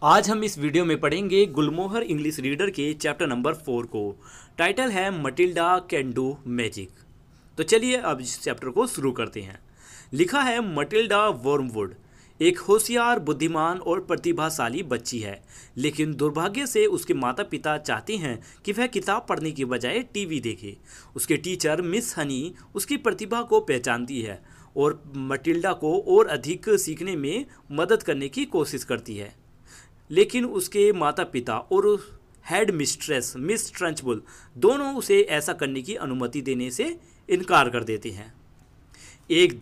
आज हम इस वीडियो में पढ़ेंगे गुलमोहर इंग्लिश रीडर के चैप्टर नंबर 4 को। टाइटल है मटिल्डा कैन डू मैजिक। तो चलिए अब इस चैप्टर को शुरू करते हैं। लिखा है मटिल्डा वर्मवुड एक होशियार, बुद्धिमान और प्रतिभाशाली बच्ची है, लेकिन दुर्भाग्य से उसके माता पिता चाहते हैं कि वह किताब पढ़ने की बजाय टीवी देखे। उसके टीचर मिस हनी उसकी प्रतिभा को पहचानती है और मटिल्डा को और अधिक सीखने में मदद करने की कोशिश करती है, लेकिन उसके माता पिता और हेड मिस्ट्रेस मिस ट्रंचबुल दोनों उसे ऐसा करने की अनुमति देने से इनकार कर देते हैं। एक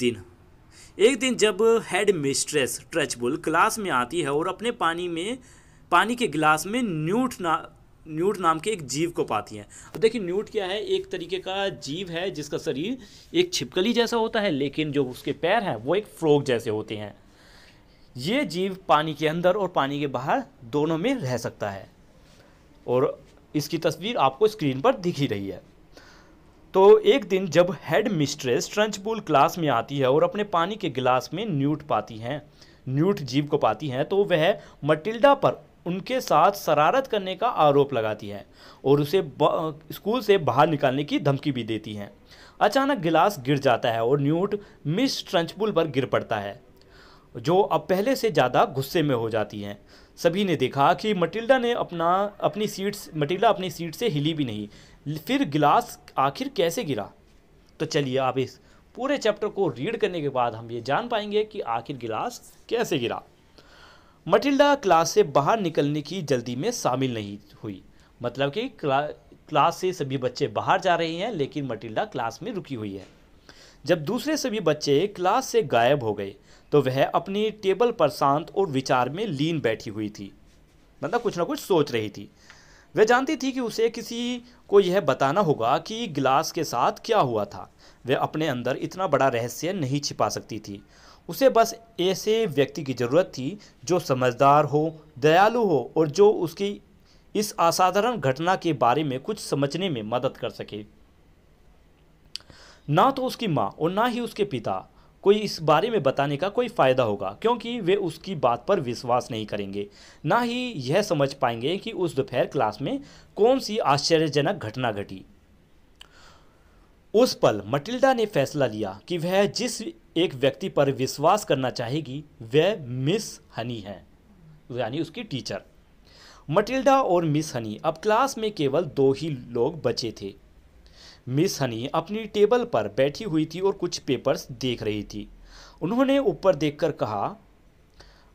दिन जब हेड मिस्ट्रेस ट्रंचबुल क्लास में आती है और अपने पानी के गिलास में न्यूट नाम के एक जीव को पाती है। अब देखिए, न्यूट क्या है? एक तरीके का जीव है जिसका शरीर एक छिपकली जैसा होता है, लेकिन जो उसके पैर हैं वो एक फ्रॉग जैसे होते हैं। ये जीव पानी के अंदर और पानी के बाहर दोनों में रह सकता है और इसकी तस्वीर आपको स्क्रीन पर दिख ही रही है। तो एक दिन जब हेड मिस्ट्रेस ट्रंचबुल क्लास में आती है और अपने पानी के गिलास में न्यूट जीव को पाती हैं, तो वह मटिल्डा पर उनके साथ शरारत करने का आरोप लगाती है और उसे स्कूल से बाहर निकालने की धमकी भी देती हैं। अचानक गिलास गिर जाता है और न्यूट मिस ट्रंचबुल पर गिर पड़ता है, जो अब पहले से ज़्यादा गुस्से में हो जाती हैं। सभी ने देखा कि मटिल्डा अपनी सीट से हिली भी नहीं। फिर गिलास आखिर कैसे गिरा? तो चलिए आप इस पूरे चैप्टर को रीड करने के बाद हम ये जान पाएंगे कि आखिर गिलास कैसे गिरा। मटिल्डा क्लास से बाहर निकलने की जल्दी में शामिल नहीं हुई। मतलब कि क्लास से सभी बच्चे बाहर जा रहे हैं, लेकिन मटिल्डा क्लास में रुकी हुई है। जब दूसरे सभी बच्चे क्लास से गायब हो गए तो वह अपनी टेबल पर शांत और विचार में लीन बैठी हुई थी। मतलब कुछ ना कुछ सोच रही थी। वह जानती थी कि उसे किसी को यह बताना होगा कि गिलास के साथ क्या हुआ था। वह अपने अंदर इतना बड़ा रहस्य नहीं छिपा सकती थी। उसे बस ऐसे व्यक्ति की ज़रूरत थी जो समझदार हो, दयालु हो और जो उसकी इस असाधारण घटना के बारे में कुछ समझने में मदद कर सके। ना तो उसकी माँ और ना ही उसके पिता कोई इस बारे में बताने का कोई फ़ायदा होगा, क्योंकि वे उसकी बात पर विश्वास नहीं करेंगे। ना ही यह समझ पाएंगे कि उस दोपहर क्लास में कौन सी आश्चर्यजनक घटना घटी। उस पल मटिल्डा ने फैसला लिया कि वह जिस एक व्यक्ति पर विश्वास करना चाहेगी वह मिस हनी है, यानी उसकी टीचर। मटिल्डा और मिस हनी अब क्लास में केवल दो ही लोग बचे थे। मिस हनी अपनी टेबल पर बैठी हुई थी और कुछ पेपर्स देख रही थी। उन्होंने ऊपर देखकर कहा,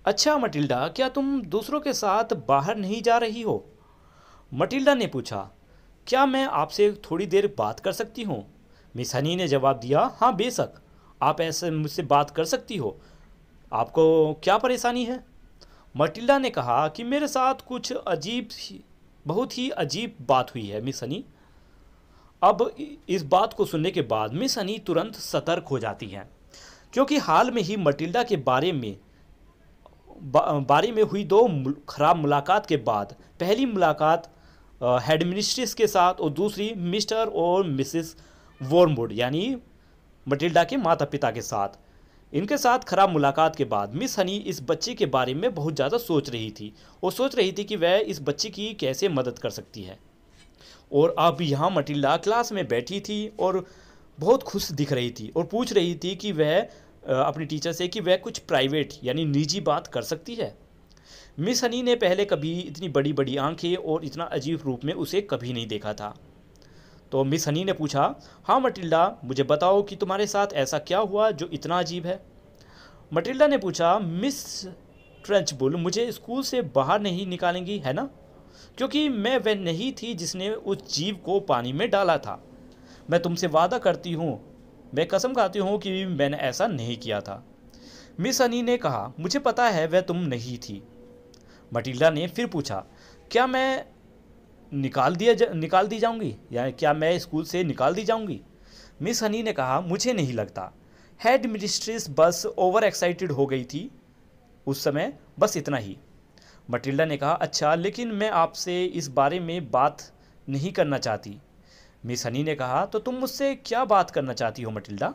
अच्छा मटिल्डा, क्या तुम दूसरों के साथ बाहर नहीं जा रही हो? मटिल्डा ने पूछा, क्या मैं आपसे थोड़ी देर बात कर सकती हूँ? मिस हनी ने जवाब दिया, हाँ बेशक, आप ऐसे मुझसे बात कर सकती हो। आपको क्या परेशानी है? मटिल्डा ने कहा कि मेरे साथ कुछ बहुत ही अजीब बात हुई है मिस हनी। अब इस बात को सुनने के बाद मिस हनी तुरंत सतर्क हो जाती हैं, क्योंकि हाल में ही मटिल्डा के बारे में हुई दो खराब मुलाकात के बाद, पहली मुलाकात हेडमिस्ट्रेस के साथ और दूसरी मिस्टर और मिसेस वॉर्मवुड यानी मटिल्डा के माता पिता के साथ, इनके साथ खराब मुलाकात के बाद मिस हनी इस बच्चे के बारे में बहुत ज़्यादा सोच रही थी और सोच रही थी कि वह इस बच्चे की कैसे मदद कर सकती है। और अब यहाँ मटिल्डा क्लास में बैठी थी और बहुत खुश दिख रही थी और पूछ रही थी कि वह अपनी टीचर से कि वह कुछ प्राइवेट यानी निजी बात कर सकती है। मिस हनी ने पहले कभी इतनी बड़ी बड़ी आंखें और इतना अजीब रूप में उसे कभी नहीं देखा था। तो मिस हनी ने पूछा, हाँ मटिल्डा, मुझे बताओ कि तुम्हारे साथ ऐसा क्या हुआ जो इतना अजीब है? मटिल्डा ने पूछा, मिस ट्रंचबुल मुझे स्कूल से बाहर नहीं निकालेंगी, है ना? क्योंकि मैं वह नहीं थी जिसने उस जीव को पानी में डाला था। मैं तुमसे वादा करती हूँ, मैं कसम खाती हूँ कि मैंने ऐसा नहीं किया था। मिस हनी ने कहा, मुझे पता है वह तुम नहीं थी। मटिल्डा ने फिर पूछा, क्या मैं निकाल दी जाऊंगी, या क्या मैं स्कूल से निकाल दी जाऊंगी? मिस हनी ने कहा, मुझे नहीं लगता। हेड मिस्ट्रेस बस ओवर एक्साइटेड हो गई थी उस समय, बस इतना ही। मटिल्डा ने कहा, अच्छा, लेकिन मैं आपसे इस बारे में बात नहीं करना चाहती। मिस हनी ने कहा, तो तुम मुझसे क्या बात करना चाहती हो मटिल्डा?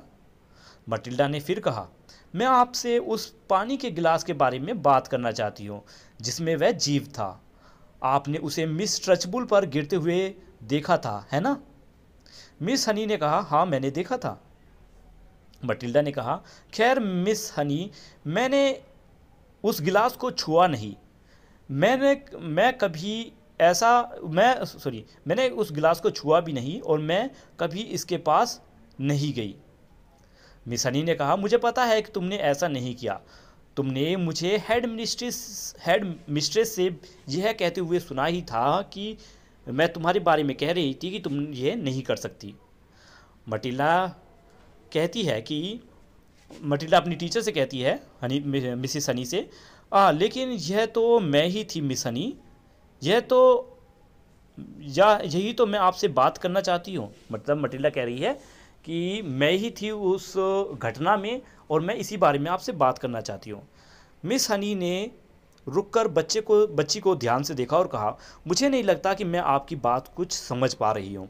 मटिल्डा ने फिर कहा, मैं आपसे उस पानी के गिलास के बारे में बात करना चाहती हूँ जिसमें वह जीव था। आपने उसे मिस ट्रचबुल पर गिरते हुए देखा था, है ना? मिस हनी ने कहा, हाँ मैंने देखा था। मटिल्डा ने कहा, खैर मिस हनी, मैंने उस गिलास को छुआ नहीं। मैंने उस गिलास को छुआ भी नहीं और मैं कभी इसके पास नहीं गई। मिस हनी ने कहा, मुझे पता है कि तुमने ऐसा नहीं किया। तुमने मुझे हेड मिस्ट्रेस से यह कहते हुए सुना ही था कि मैं तुम्हारे बारे में कह रही थी कि तुम यह नहीं कर सकती। मटिल्डा अपनी टीचर से कहती है, मिसिस हनी से, लेकिन यह तो मैं ही थी मिस हनी, यही तो मैं आपसे बात करना चाहती हूँ। मतलब मटिल्डा कह रही है कि मैं ही थी उस घटना में और मैं इसी बारे में आपसे बात करना चाहती हूँ। मिस हनी ने रुककर बच्ची को ध्यान से देखा और कहा, मुझे नहीं लगता कि मैं आपकी बात कुछ समझ पा रही हूँ।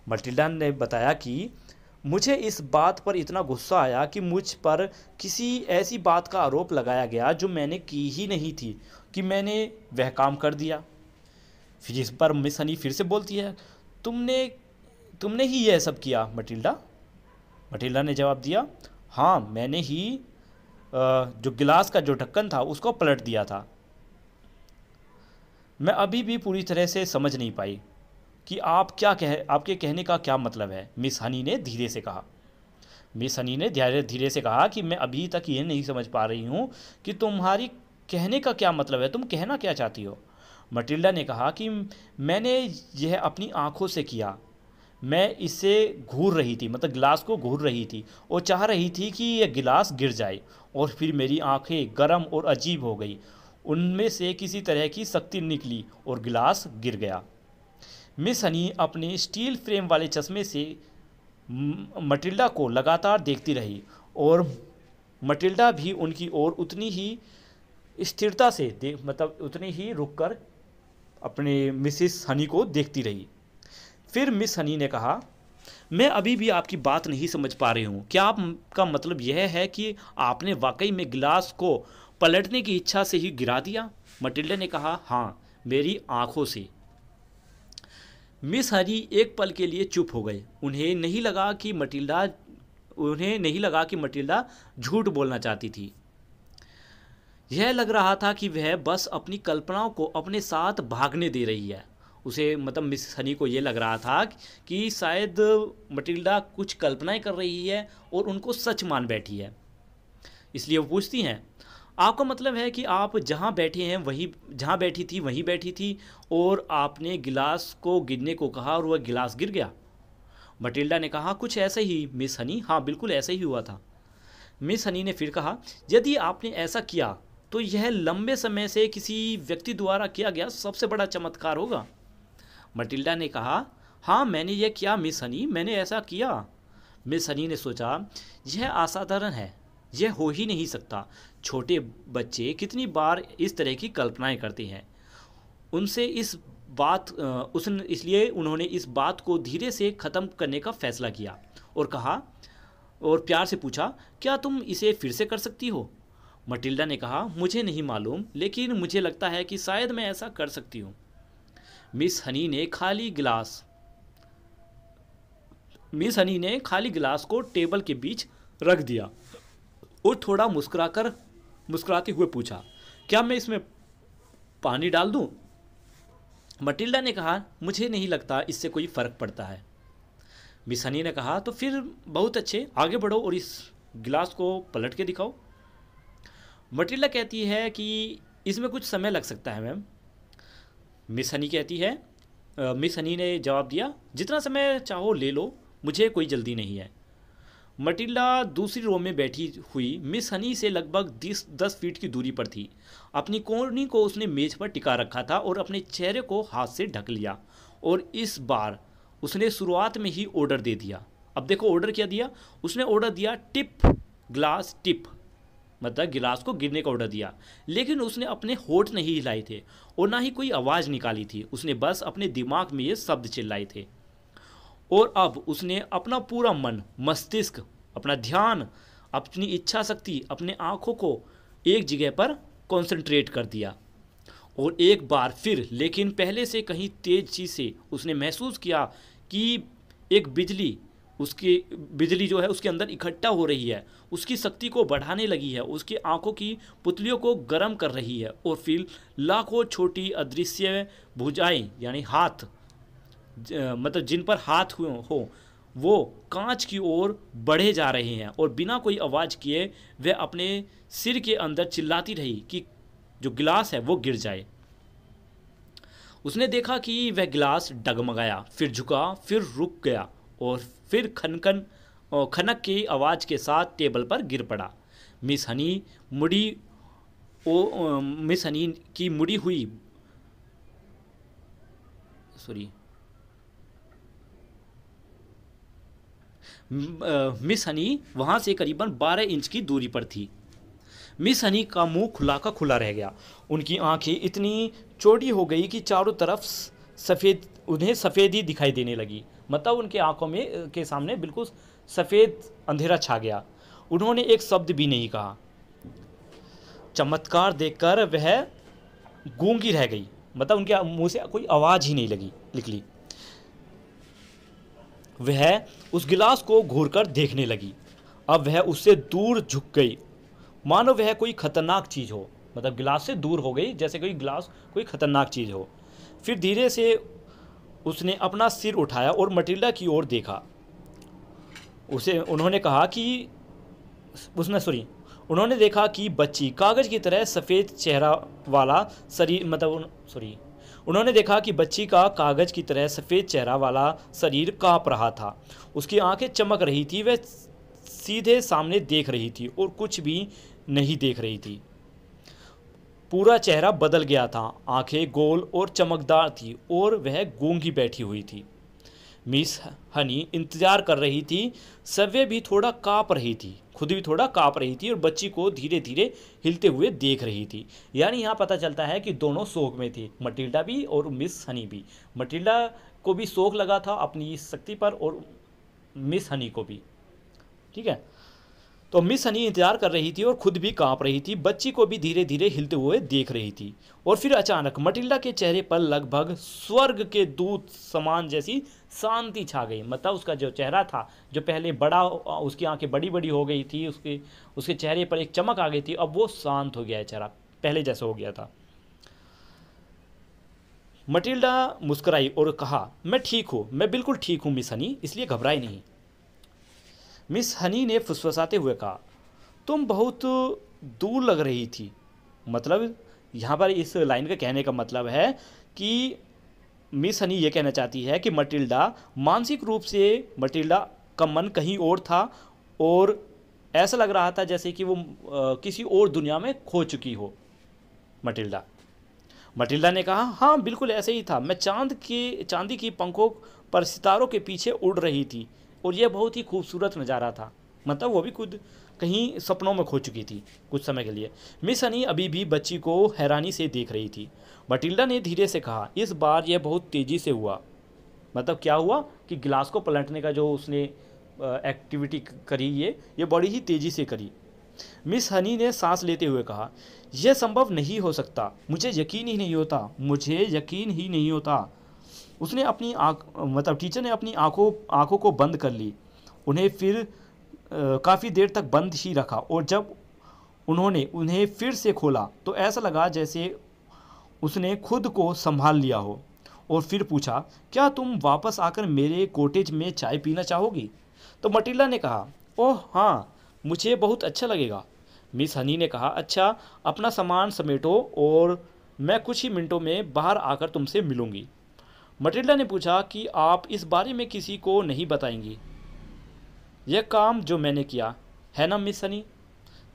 मटिल्डा ने बताया कि मुझे इस बात पर इतना गुस्सा आया कि मुझ पर किसी ऐसी बात का आरोप लगाया गया जो मैंने की ही नहीं थी कि मैंने वह काम कर दिया। फिर इस पर मिस हनी फिर से बोलती है, तुमने ही यह सब किया मटिल्डा ने जवाब दिया, हाँ मैंने ही जो गिलास का जो ढक्कन था उसको पलट दिया था। मैं अभी भी पूरी तरह से समझ नहीं पाई कि आपके कहने का क्या मतलब है, मिस हनी ने धीरे से कहा। मिस हनी ने धीरे से कहा कि मैं अभी तक ये नहीं समझ पा रही हूँ कि तुम्हारी कहने का क्या मतलब है, तुम कहना क्या चाहती हो। मटिल्डा ने कहा कि मैंने यह अपनी आंखों से किया। मैं इसे घूर रही थी, मतलब गिलास को घूर रही थी और चाह रही थी कि यह गिलास गिर जाए, और फिर मेरी आंखें गर्म और अजीब हो गई। उनमें से किसी तरह की शक्ति निकली और गिलास गिर गया। मिस हनी अपने स्टील फ्रेम वाले चश्मे से मटिल्डा को लगातार देखती रही और मटिल्डा भी उनकी ओर उतनी ही स्थिरता से उतनी ही रुककर अपने मिसिस हनी को देखती रही। फिर मिस हनी ने कहा, मैं अभी भी आपकी बात नहीं समझ पा रही हूँ। क्या आपका मतलब यह है कि आपने वाकई में गिलास को पलटने की इच्छा से ही गिरा दिया? मटिल्डा ने कहा, हाँ मेरी आंखों से। मिस हनी एक पल के लिए चुप हो गए। उन्हें नहीं लगा कि मटिल्डा झूठ बोलना चाहती थी। यह लग रहा था कि वह बस अपनी कल्पनाओं को अपने साथ भागने दे रही है। उसे मतलब मिस हनी को यह लग रहा था कि शायद मटिल्डा कुछ कल्पनाएं कर रही है और उनको सच मान बैठी है। इसलिए वो पूछती हैं, आपका मतलब है कि आप जहाँ बैठी थी वहीं बैठी थी और आपने गिलास को गिरने को कहा और वह गिलास गिर गया? मटिल्डा ने कहा, कुछ ऐसा ही मिस हनी, हाँ बिल्कुल ऐसा ही हुआ था। मिस हनी ने फिर कहा, यदि आपने ऐसा किया तो यह लंबे समय से किसी व्यक्ति द्वारा किया गया सबसे बड़ा चमत्कार होगा। मटिल्डा ने कहा, हाँ मैंने यह किया मिस हनी, मैंने ऐसा किया। मिस हनी ने सोचा, यह असाधारण है, यह हो ही नहीं सकता। छोटे बच्चे कितनी बार इस तरह की कल्पनाएं करते हैं। इसलिए उन्होंने इस बात को धीरे से ख़त्म करने का फैसला किया और प्यार से पूछा, क्या तुम इसे फिर से कर सकती हो? मटिल्डा ने कहा, मुझे नहीं मालूम, लेकिन मुझे लगता है कि शायद मैं ऐसा कर सकती हूँ। मिस हनी ने खाली गिलास को टेबल के बीच रख दिया और थोड़ा मुस्कुराते हुए पूछा, क्या मैं इसमें पानी डाल दूं? मटिल्डा ने कहा, मुझे नहीं लगता इससे कोई फ़र्क पड़ता है। मिस हनी ने कहा, तो फिर बहुत अच्छे, आगे बढ़ो और इस गिलास को पलट के दिखाओ। मटिल्डा कहती है कि इसमें कुछ समय लग सकता है मैम। मिस हनी ने जवाब दिया, जितना समय चाहो ले लो, मुझे कोई जल्दी नहीं है। मटिल्डा दूसरी रो में बैठी हुई मिस हनी से लगभग 10 फीट की दूरी पर थी। अपनी कोहनी को उसने मेज पर टिका रखा था और अपने चेहरे को हाथ से ढक लिया, और इस बार उसने शुरुआत में ही ऑर्डर दे दिया। अब देखो ऑर्डर क्या दिया उसने, ऑर्डर दिया गिलास टिप, मतलब गिलास को गिरने का ऑर्डर दिया। लेकिन उसने अपने होठ नहीं हिलाए थे और ना ही कोई आवाज़ निकाली थी। उसने बस अपने दिमाग में ये शब्द चिल्लाए थे। और अब उसने अपना पूरा मन, मस्तिष्क, अपना ध्यान अपनी इच्छा शक्ति, अपने आँखों को एक जगह पर कंसंट्रेट कर दिया। और एक बार फिर, लेकिन पहले से कहीं तेजी से, उसने महसूस किया कि एक बिजली जो है उसके अंदर इकट्ठा हो रही है, उसकी शक्ति को बढ़ाने लगी है, उसकी आंखों की पुतलियों को गर्म कर रही है। और फिर लाखों छोटी अदृश्य भुजाएं, यानी हाथ, मतलब जिन पर हाथ हो वो कांच की ओर बढ़े जा रहे हैं, और बिना कोई आवाज़ किए वह अपने सिर के अंदर चिल्लाती रही कि जो गिलास है वो गिर जाए। उसने देखा कि वह गिलास डगमगाया, फिर झुका, फिर रुक गया, और फिर खनक की आवाज़ के साथ टेबल पर गिर पड़ा। मिस हनी मिस हनी की मुड़ी हुई मिस हनी वहाँ से करीबन 12 इंच की दूरी पर थी। मिस हनी का मुंह खुला का खुला रह गया। उनकी आंखें इतनी चौड़ी हो गई कि चारों तरफ उन्हें सफ़ेदी दिखाई देने लगी। मतलब उनके आंखों में के सामने बिल्कुल सफ़ेद अंधेरा छा गया। उन्होंने एक शब्द भी नहीं कहा। चमत्कार देखकर वह गूंगी रह गई, मतलब उनके मुंह से कोई आवाज़ ही नहीं निकली। वह उस गिलास को घूरकर देखने लगी। अब वह उससे दूर झुक गई, मानो वह कोई खतरनाक चीज़ हो। मतलब गिलास से दूर हो गई, जैसे कोई खतरनाक चीज़ हो। फिर धीरे से उसने अपना सिर उठाया और मटिल्डा की ओर देखा। उन्होंने देखा कि बच्ची कागज़ की तरह सफ़ेद चेहरा वाला शरीर, उन्होंने देखा कि बच्ची का कागज़ की तरह सफ़ेद चेहरा वाला शरीर काँप रहा था। उसकी आंखें चमक रही थी, वह सीधे सामने देख रही थी और कुछ भी नहीं देख रही थी। पूरा चेहरा बदल गया था, आंखें गोल और चमकदार थी और वह गूंगी बैठी हुई थी। मिस हनी इंतज़ार कर रही थी। सव्य भी थोड़ा काँप रही थी, खुद भी थोड़ा काँप रही थी और बच्ची को धीरे धीरे हिलते हुए देख रही थी। यानी यहाँ पता चलता है कि दोनों शोक में थी, मटिल्डा भी और मिस हनी भी। मटिल्डा को भी शोक लगा था अपनी शक्ति पर, और मिस हनी को भी। ठीक है, तो मिस हनी इंतजार कर रही थी और खुद भी कांप रही थी, बच्ची को भी धीरे धीरे हिलते हुए देख रही थी। और फिर अचानक मटिल्डा के चेहरे पर लगभग स्वर्ग के दूत समान जैसी शांति छा गई। मतलब उसका जो चेहरा था, जो पहले बड़ा, उसकी आंखें बड़ी बड़ी हो गई थी, उसके चेहरे पर एक चमक आ गई थी, अब वो शांत हो गया है, चेहरा पहले जैसा हो गया था। मटिल्डा मुस्कुराई और कहा, मैं ठीक हूँ, मैं बिल्कुल ठीक हूँ मिस हनी, इसलिए घबराई नहीं। मिस हनी ने फुसफुसाते हुए कहा, तुम बहुत दूर लग रही थी। मतलब यहाँ पर इस लाइन का कहने का मतलब है कि मिस हनी ये कहना चाहती है कि मटिल्डा, मानसिक रूप से मटिल्डा का मन कहीं और था और ऐसा लग रहा था जैसे कि वो किसी और दुनिया में खो चुकी हो। मटिल्डा ने कहा, हाँ बिल्कुल ऐसे ही था, मैं चांदी की पंखों पर सितारों के पीछे उड़ रही थी और यह बहुत ही खूबसूरत नज़ारा था। मतलब वो भी खुद कहीं सपनों में खो चुकी थी कुछ समय के लिए। मिस हनी अभी भी बच्ची को हैरानी से देख रही थी। मटिल्डा ने धीरे से कहा, इस बार यह बहुत तेज़ी से हुआ। मतलब क्या हुआ कि गिलास को पलटने का जो उसने एक्टिविटी करी, ये बड़ी ही तेज़ी से करी। मिस हनी ने सांस लेते हुए कहा, यह संभव नहीं हो सकता, मुझे यकीन ही नहीं होता। उसने अपनी टीचर ने अपनी आंखों को बंद कर ली, उन्हें फिर काफ़ी देर तक बंद ही रखा, और जब उन्होंने उन्हें फिर से खोला तो ऐसा लगा जैसे उसने खुद को संभाल लिया हो। और फिर पूछा, क्या तुम वापस आकर मेरे कॉटेज में चाय पीना चाहोगी? तो मटिल्डा ने कहा, ओह हाँ, मुझे बहुत अच्छा लगेगा। मिस हनी ने कहा, अच्छा, अपना सामान समेटो और मैं कुछ ही मिनटों में बाहर आकर तुमसे मिलूँगी। मटिल्डा ने पूछा कि आप इस बारे में किसी को नहीं बताएंगी यह काम जो मैंने किया, है ना मिस हनी?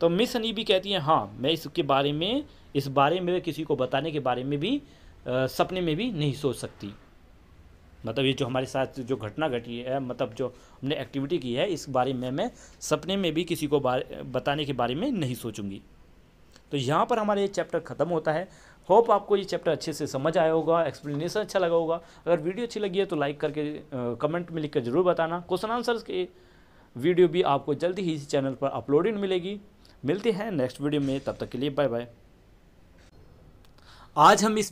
तो मिस हनी भी कहती हैं, हाँ, मैं इस बारे में किसी को बताने के बारे में भी सपने में भी नहीं सोच सकती। मतलब ये जो हमारे साथ जो घटना घटी है, मतलब जो हमने एक्टिविटी की है, इस बारे में मैं सपने में भी किसी को बताने के बारे में नहीं सोचूंगी। तो यहाँ पर हमारा ये चैप्टर ख़त्म होता है। होप आपको ये चैप्टर अच्छे से समझ आया होगा, एक्सप्लेनेशन अच्छा लगा होगा। अगर वीडियो अच्छी लगी है तो लाइक करके कमेंट में लिख कर ज़रूर बताना। क्वेश्चन आंसर्स के वीडियो भी आपको जल्दी ही इस चैनल पर अपलोडेड मिलेगी। मिलते हैं नेक्स्ट वीडियो में, तब तक के लिए बाय बाय। आज हम इस